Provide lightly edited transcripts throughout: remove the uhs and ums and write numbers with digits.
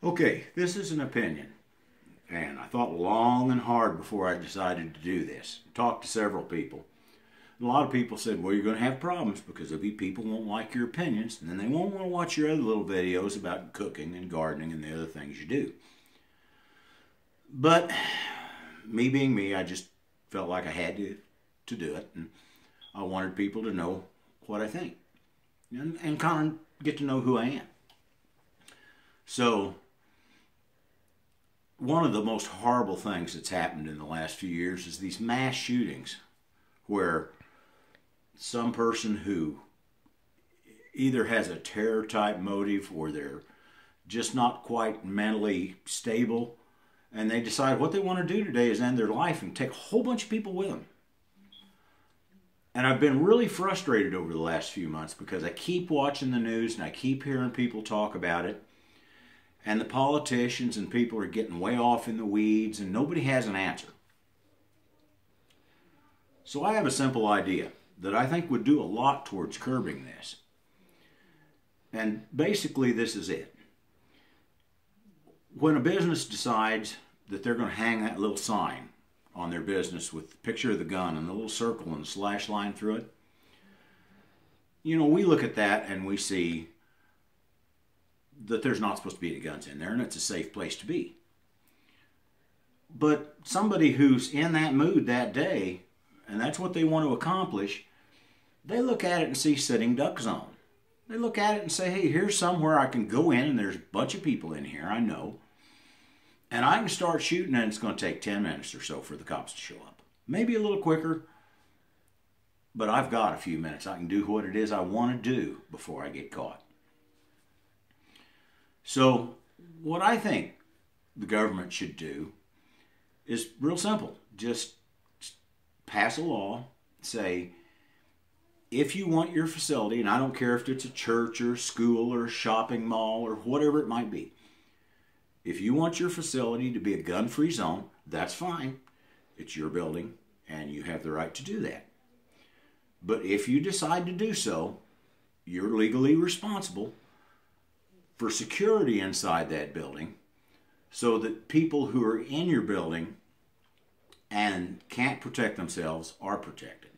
Okay, this is an opinion, and I thought long and hard before I decided to do this. Talked to several people. And a lot of people said, well, you're going to have problems because there'll be people who won't like your opinions, and then they won't want to watch your other little videos about cooking and gardening and the other things you do. But me being me, I just felt like I had to do it, and I wanted people to know what I think and kind of get to know who I am. So one of the most horrible things that's happened in the last few years is these mass shootings where some person who either has a terror type motive or they're just not quite mentally stable and they decide what they want to do today is end their life and take a whole bunch of people with them. And I've been really frustrated over the last few months because I keep watching the news and I keep hearing people talk about it. And the politicians and people are getting way off in the weeds and nobody has an answer. So I have a simple idea that I think would do a lot towards curbing this. And basically this is it. When a business decides that they're going to hang that little sign on their business with the picture of the gun and the little circle and the slash line through it, you know, we look at that and we see that there's not supposed to be any guns in there and it's a safe place to be. But somebody who's in that mood that day, and that's what they want to accomplish, they look at it and see sitting duck zone. They look at it and say, hey, here's somewhere I can go in and there's a bunch of people in here, I know. And I can start shooting and it's going to take 10 minutes or so for the cops to show up. Maybe a little quicker, but I've got a few minutes. I can do what it is I want to do before I get caught. So what I think the government should do is real simple. Just pass a law, say, if you want your facility, and I don't care if it's a church or a school or a shopping mall or whatever it might be, if you want your facility to be a gun-free zone, that's fine. It's your building and you have the right to do that. But if you decide to do so, you're legally responsible for security inside that building so that people who are in your building and can't protect themselves are protected.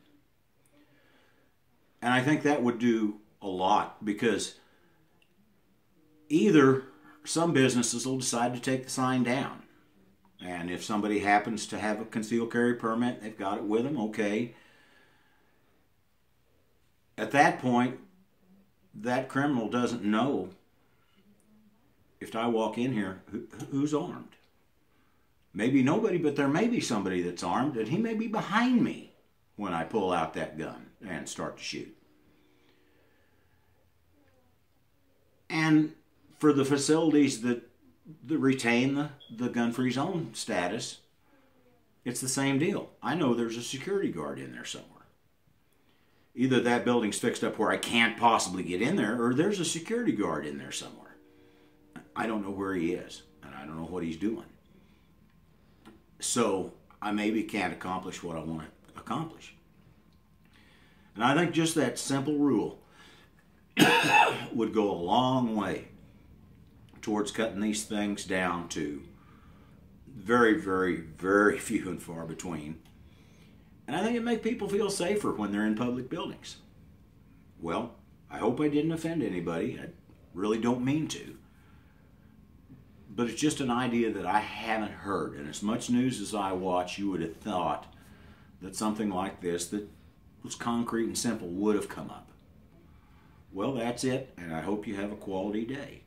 And I think that would do a lot because either some businesses will decide to take the sign down. And if somebody happens to have a concealed carry permit, they've got it with them, okay. At that point, that criminal doesn't know if I walk in here, who's armed? Maybe nobody, but there may be somebody that's armed, and he may be behind me when I pull out that gun and start to shoot. And for the facilities that retain the gun-free zone status, it's the same deal. I know there's a security guard in there somewhere. Either that building's fixed up where I can't possibly get in there, or there's a security guard in there somewhere. I don't know where he is, and I don't know what he's doing. So I maybe can't accomplish what I want to accomplish. And I think just that simple rule would go a long way towards cutting these things down to very, very, very few and far between. And I think it'd make people feel safer when they're in public buildings. Well, I hope I didn't offend anybody. I really don't mean to. But it's just an idea that I haven't heard. And as much news as I watch, you would have thought that something like this that was concrete and simple would have come up. Well, that's it, and I hope you have a quality day.